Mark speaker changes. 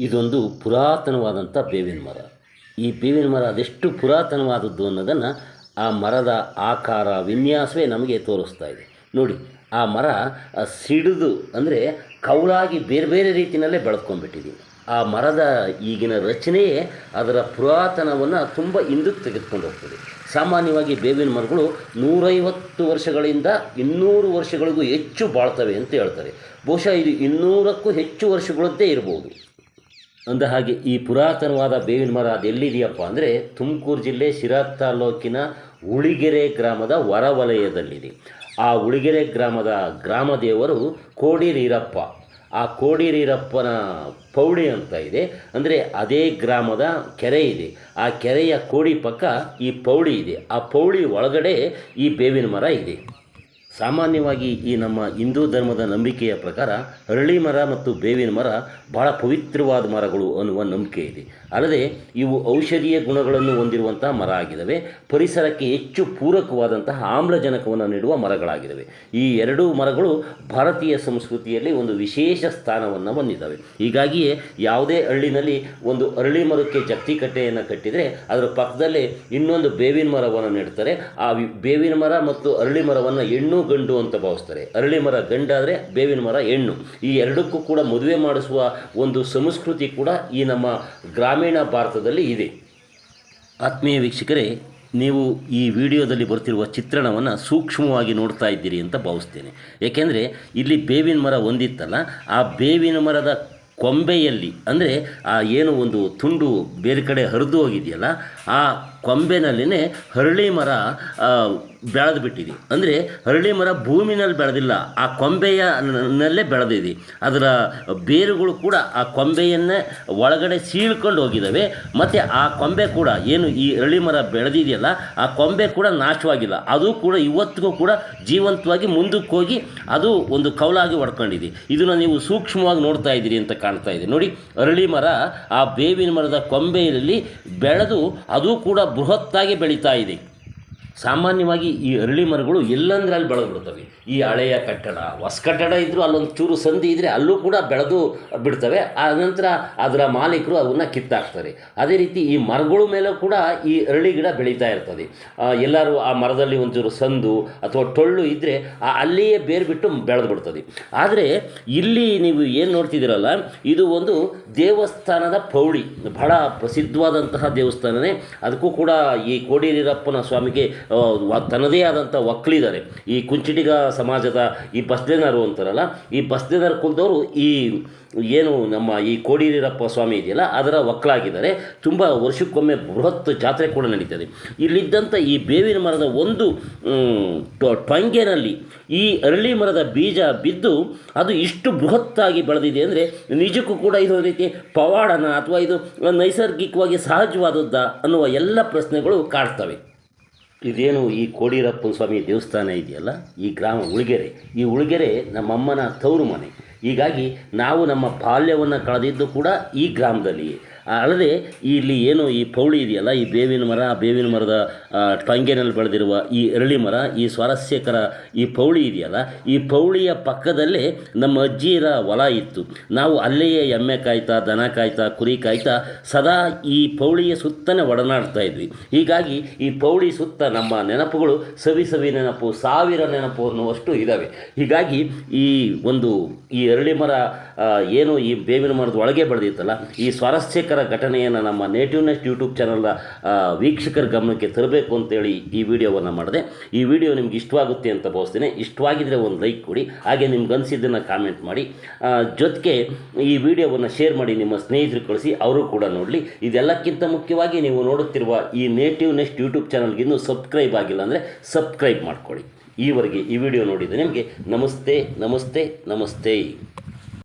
Speaker 1: ಇದೊಂದು ಪುರಾತನವಾದಂಥ ಬೇವಿನ ಮರ. ಈ ಬೇವಿನ ಮರ ಅದೆಷ್ಟು ಪುರಾತನವಾದದ್ದು ಅನ್ನೋದನ್ನು ಆ ಮರದ ಆಕಾರ ವಿನ್ಯಾಸವೇ ನಮಗೆ ತೋರಿಸ್ತಾ ಇದೆ. ನೋಡಿ, ಆ ಮರ ಸಿಡಿದು ಅಂದರೆ ಕೌಲಾಗಿ ಬೇರೆ ಬೇರೆ ರೀತಿಯಲ್ಲೇ ಬೆಳೆದ್ಕೊಂಡ್ಬಿಟ್ಟಿದೆ. ಆ ಮರದ ಈಗಿನ ರಚನೆಯೇ ಅದರ ಪುರಾತನವನ್ನು ತುಂಬ ಹಿಂದಕ್ಕೆ ತೆಗೆದುಕೊಂಡು ಹೋಗ್ತದೆ. ಸಾಮಾನ್ಯವಾಗಿ ಬೇವಿನ ಮರಗಳು 150 ವರ್ಷಗಳಿಂದ 200 ವರ್ಷಗಳಿಗೂ ಹೆಚ್ಚು ಬಾಳ್ತವೆ ಅಂತ ಹೇಳ್ತಾರೆ. ಬಹುಶಃ ಇದು 200ಕ್ಕೂ ಹೆಚ್ಚು ವರ್ಷಗಳದ್ದೇ ಇರ್ಬೋದು. ಅಂದ ಹಾಗೆ ಈ ಪುರಾತನವಾದ ಬೇವಿನ ಮರ ಅದೆಲ್ಲಿದೆಯಪ್ಪ ಅಂದರೆ ತುಮಕೂರು ಜಿಲ್ಲೆ ಶಿರಾ ತಾಲೂಕಿನ ಉಳಿಗೆರೆ ಗ್ರಾಮದ ಹೊರವಲಯದಲ್ಲಿದೆ. ಆ ಉಳಿಗೆರೆ ಗ್ರಾಮದ ಗ್ರಾಮದೇವರು ಕೋಡಿರೀರಪ್ಪ. ಆ ಕೋಡಿರೀರಪ್ಪನ ಪೌಳಿ ಅಂತ ಇದೆ, ಅಂದರೆ ಅದೇ ಗ್ರಾಮದ ಕೆರೆ ಇದೆ. ಆ ಕೆರೆಯ ಕೋಡಿ ಪಕ್ಕ ಈ ಪೌಳಿ ಇದೆ. ಆ ಪೌಳಿ ಒಳಗಡೆ ಈ ಬೇವಿನ ಮರ ಇದೆ. ಸಾಮಾನ್ಯವಾಗಿ ಈ ನಮ್ಮ ಹಿಂದೂ ಧರ್ಮದ ನಂಬಿಕೆಯ ಪ್ರಕಾರ ಅರಳಿ ಮರ ಮತ್ತು ಬೇವಿನ ಮರ ಬಹಳ ಪವಿತ್ರವಾದ ಮರಗಳು ಅನ್ನುವ ನಂಬಿಕೆ ಇದೆ. ಅಲ್ಲದೆ ಇವು ಔಷಧೀಯ ಗುಣಗಳನ್ನು ಹೊಂದಿರುವಂತಹ ಮರ ಆಗಿದ್ದಾವೆ. ಪರಿಸರಕ್ಕೆ ಹೆಚ್ಚು ಪೂರಕವಾದಂತಹ ಆಮ್ಲಜನಕವನ್ನು ನೀಡುವ ಮರಗಳಾಗಿದ್ದಾವೆ. ಈ ಎರಡೂ ಮರಗಳು ಭಾರತೀಯ ಸಂಸ್ಕೃತಿಯಲ್ಲಿ ಒಂದು ವಿಶೇಷ ಸ್ಥಾನವನ್ನು ಹೊಂದಿದ್ದಾವೆ. ಹೀಗಾಗಿಯೇ ಯಾವುದೇ ಹಳ್ಳಿನಲ್ಲಿ ಒಂದು ಅರಳಿ ಮರಕ್ಕೆ ಜಗ್ತಿ ಕಟ್ಟೆಯನ್ನು ಕಟ್ಟಿದರೆ ಅದರ ಪಕ್ಕದಲ್ಲೇ ಇನ್ನೊಂದು ಬೇವಿನ ಮರವನ್ನು ನೆಡ್ತಾರೆ. ಆ ಬೇವಿನ ಮರ ಮತ್ತು ಅರಳಿ ಮರವನ್ನು ಹೆಣ್ಣು ಗಂಡು ಅಂತ ಭಾವಿಸ್ತಾರೆ. ಅರಳಿ ಮರ ಗಂಡಾದರೆ ಬೇವಿನ ಮರ ಹೆಣ್ಣು. ಈ ಎರಡಕ್ಕೂ ಕೂಡ ಮದುವೆ ಮಾಡಿಸುವ ಒಂದು ಸಂಸ್ಕೃತಿ ಕೂಡ ಈ ನಮ್ಮ ಗ್ರಾಮೀಣ ಭಾರತದಲ್ಲಿ ಇದೆ. ಆತ್ಮೀಯ ವೀಕ್ಷಕರೇ, ನೀವು ಈ ವಿಡಿಯೋದಲ್ಲಿ ಬರ್ತಿರುವ ಚಿತ್ರಣವನ್ನು ಸೂಕ್ಷ್ಮವಾಗಿ ನೋಡ್ತಾ ಇದ್ದೀರಿ ಅಂತ ಭಾವಿಸ್ತೇನೆ. ಏಕೆಂದರೆ ಇಲ್ಲಿ ಬೇವಿನ ಮರ ಒಂದಿತ್ತಲ್ಲ, ಆ ಬೇವಿನ ಮರದ ಕೊಂಬೆಯಲ್ಲಿ ಅಂದರೆ ಆ ಏನು ಒಂದು ತುಂಡು ಬೇರೆ ಕಡೆ ಹರಿದು ಹೋಗಿದೆಯಲ್ಲ, ಆ ಕೊಂಬೆನಲ್ಲಿನೇ ಅರಳಿ ಮರ ಬೆಳೆದು ಬಿಟ್ಟಿದೆ. ಅಂದರೆ ಅರಳಿ ಮರ ಭೂಮಿನಲ್ಲಿ ಬೆಳೆದಿಲ್ಲ, ಆ ಕೊಂಬೆಯಲ್ಲೇ ಬೆಳೆದಿದೆ. ಅದರ ಬೇರುಗಳು ಕೂಡ ಆ ಕೊಂಬೆಯನ್ನೇ ಒಳಗಡೆ ಸೀಳ್ಕೊಂಡು ಹೋಗಿದ್ದಾವೆ. ಮತ್ತು ಆ ಕೊಂಬೆ ಕೂಡ ಏನು ಈ ಅರಳಿ ಮರ ಬೆಳೆದಿದೆಯಲ್ಲ, ಆ ಕೊಂಬೆ ಕೂಡ ನಾಶವಾಗಿಲ್ಲ. ಅದು ಕೂಡ ಇವತ್ತಿಗೂ ಕೂಡ ಜೀವಂತವಾಗಿ ಮುಂದಕ್ಕೆ ಹೋಗಿ ಅದು ಒಂದು ಕೌಲಾಗಿ ಹೊಡ್ಕೊಂಡಿದೆ. ಇದನ್ನು ನೀವು ಸೂಕ್ಷ್ಮವಾಗಿ ನೋಡ್ತಾ ಇದ್ದೀರಿ ಅಂತ ಕಾಣ್ತಾ ಇದೆ. ನೋಡಿ, ಅರಳಿ ಮರ ಆ ಬೇವಿನ ಮರದ ಕೊಂಬೆಯಲ್ಲಿ ಬೆಳೆದು ಅದು ಕೂಡ ಬೃಹತ್ತಾಗಿ ಬೆಳೀತಾ ಇದೆ. ಸಾಮಾನ್ಯವಾಗಿ ಈ ಅರಳಿ ಮರಗಳು ಎಲ್ಲಂದ್ರೆ ಅಲ್ಲಿ ಬೆಳೆದು ಬಿಡ್ತವೆ. ಈ ಹಳೆಯ ಕಟ್ಟಡ, ಹೊಸ ಕಟ್ಟಡ ಇದ್ದರೂ ಅಲ್ಲೊಂದು ಚೂರು ಸಂಧಿ ಇದ್ದರೆ ಅಲ್ಲೂ ಕೂಡ ಬೆಳೆದು ಬಿಡ್ತವೆ. ಆ ನಂತರ ಅದರ ಮಾಲೀಕರು ಅವನ್ನ ಕಿತ್ತಾಕ್ತಾರೆ. ಅದೇ ರೀತಿ ಈ ಮರಗಳ ಮೇಲೆ ಕೂಡ ಈ ಅರಳಿ ಗಿಡ ಬೆಳೀತಾ ಇರ್ತದೆ. ಎಲ್ಲರೂ ಆ ಮರದಲ್ಲಿ ಒಂಚೂರು ಸಂದು ಅಥವಾ ಟೊಳ್ಳು ಇದ್ದರೆ ಅಲ್ಲಿಯೇ ಬೇರು ಬಿಟ್ಟು ಬೆಳೆದು ಬಿಡ್ತದೆ. ಆದರೆ ಇಲ್ಲಿ ನೀವು ಏನು ನೋಡ್ತಿದ್ದೀರಲ್ಲ, ಇದು ಒಂದು ದೇವಸ್ಥಾನದ ಪೌಳಿ, ಬಹಳ ಪ್ರಸಿದ್ಧವಾದಂತಹ ದೇವಸ್ಥಾನವೇ. ಅದಕ್ಕೂ ಕೂಡ ಈ ಕೋಡಿರೀರಪ್ಪನ ಸ್ವಾಮಿಗೆ ತನ್ನದೇ ಆದಂಥ ಒಕ್ಕಲಿದ್ದಾರೆ. ಈ ಕುಂಚಿಟಿಗ ಸಮಾಜದ ಈ ಬಸ್ದೇನರು ಅಂತಾರಲ್ಲ, ಈ ಬಸ್ದೇನರ ಕುಲದವರು ಈ ಏನು ನಮ್ಮ ಈ ಕೋಡಿರೀರಪ್ಪ ಸ್ವಾಮಿ ಇದೆಯಲ್ಲ ಅದರ ಒಕ್ಕಲಾಗಿದ್ದಾರೆ. ತುಂಬ ವರ್ಷಕ್ಕೊಮ್ಮೆ ಬೃಹತ್ ಜಾತ್ರೆ ಕೂಡ ನಡೀತದೆ. ಇಲ್ಲಿದ್ದಂಥ ಈ ಬೇವಿನ ಮರದ ಒಂದು ಟೊಂಗೆನಲ್ಲಿ ಈ ಅರಳಿ ಮರದ ಬೀಜ ಬಿದ್ದು ಅದು ಇಷ್ಟು ಬೃಹತ್ತಾಗಿ ಬೆಳೆದಿದೆ ಅಂದರೆ ನಿಜಕ್ಕೂ ಕೂಡ ಇದು ರೀತಿ ಪವಾಡನ ಅಥವಾ ಇದು ನೈಸರ್ಗಿಕವಾಗಿ ಸಹಜವಾದದ್ದ ಅನ್ನುವ ಎಲ್ಲ ಪ್ರಶ್ನೆಗಳು ಕಾಡ್ತವೆ. ಇದೇನು ಈ ಕೋಡಿರಪ್ಪನ ಸ್ವಾಮಿ ದೇವಸ್ಥಾನ ಇದೆಯಲ್ಲ, ಈ ಗ್ರಾಮ ಉಳಿಗೆರೆ, ಈ ಉಳಿಗೆರೆ ನಮ್ಮಮ್ಮನ ತವರು ಮನೆ. ಹೀಗಾಗಿ ನಾವು ನಮ್ಮ ಬಾಲ್ಯವನ್ನು ಕಳೆದಿದ್ದು ಕೂಡ ಈ ಗ್ರಾಮದಲ್ಲಿಯೇ. ಅಲ್ಲದೆ ಇಲ್ಲಿ ಏನು ಈ ಪೌಳಿ ಇದೆಯಲ್ಲ, ಈ ಬೇವಿನ ಮರ, ಬೇವಿನ ಮರದ ಟೊಂಗೆನಲ್ಲಿ ಬೆಳೆದಿರುವ ಈ ಅರಳಿ ಮರ, ಈ ಸ್ವಾರಸ್ಯಕರ ಈ ಪೌಳಿ ಇದೆಯಲ್ಲ, ಈ ಪೌಳಿಯ ಪಕ್ಕದಲ್ಲೇ ನಮ್ಮ ಅಜ್ಜಿಯರ ಹೊಲ ಇತ್ತು. ನಾವು ಅಲ್ಲಿಯೇ ಎಮ್ಮೆ ಕಾಯ್ತಾ, ದನ ಕಾಯ್ತಾ, ಕುರಿ ಕಾಯ್ತಾ ಸದಾ ಈ ಪೌಳಿಯ ಸುತ್ತನೇ ಒಡನಾಡ್ತಾ ಇದ್ವಿ. ಹೀಗಾಗಿ ಈ ಪೌಳಿ ಸುತ್ತ ನಮ್ಮ ನೆನಪುಗಳು ಸವಿ ನೆನಪು, 1000 ನೆನಪು ಅನ್ನುವಷ್ಟು ಇದ್ದಾವೆ. ಹೀಗಾಗಿ ಈ ಅರಳಿ ಮರ ಏನು ಈ ಬೇವಿನ ಮರದ ಒಳಗೆ ಬೆಳೆದಿತ್ತಲ್ಲ, ಈ ಸ್ವಾರಸ್ಯಕರ ಘಟನೆಯನ್ನು ನಮ್ಮ ನೇಟಿವ್ ನೆಸ್ಟ್ ಯೂಟ್ಯೂಬ್ ಚಾನಲ್ನ ವೀಕ್ಷಕರ ಗಮನಕ್ಕೆ ತರಬೇಕು ಅಂತೇಳಿ ಈ ವಿಡಿಯೋವನ್ನು ಮಾಡಿದೆ. ಈ ವಿಡಿಯೋ ನಿಮ್ಗೆ ಇಷ್ಟವಾಗುತ್ತೆ ಅಂತ ಭಾವಿಸ್ತೇನೆ. ಇಷ್ಟವಾಗಿದ್ದರೆ ಒಂದು ಲೈಕ್ ಕೊಡಿ, ಹಾಗೆ ನಿಮ್ಗೆ ಅನಿಸಿದ್ದನ್ನು ಕಾಮೆಂಟ್ ಮಾಡಿ, ಜೊತೆಗೆ ಈ ವಿಡಿಯೋವನ್ನು ಶೇರ್ ಮಾಡಿ ನಿಮ್ಮ ಸ್ನೇಹಿತರು ಕಳಿಸಿ, ಅವರು ಕೂಡ ನೋಡಲಿ. ಇದೆಲ್ಲಕ್ಕಿಂತ ಮುಖ್ಯವಾಗಿ ನೀವು ನೋಡುತ್ತಿರುವ ಈ ನೇಟಿವ್ ನೆಸ್ಟ್ ಯೂಟ್ಯೂಬ್ ಚಾನಲ್ಗೆ ಇನ್ನೂ ಸಬ್ಸ್ಕ್ರೈಬ್ ಆಗಿಲ್ಲ ಅಂದರೆ ಸಬ್ಸ್ಕ್ರೈಬ್ ಮಾಡ್ಕೊಳ್ಳಿ. ಈವರೆಗೆ ಈ ವಿಡಿಯೋ ನೋಡಿದ್ದು ನಿಮಗೆ ನಮಸ್ತೆ.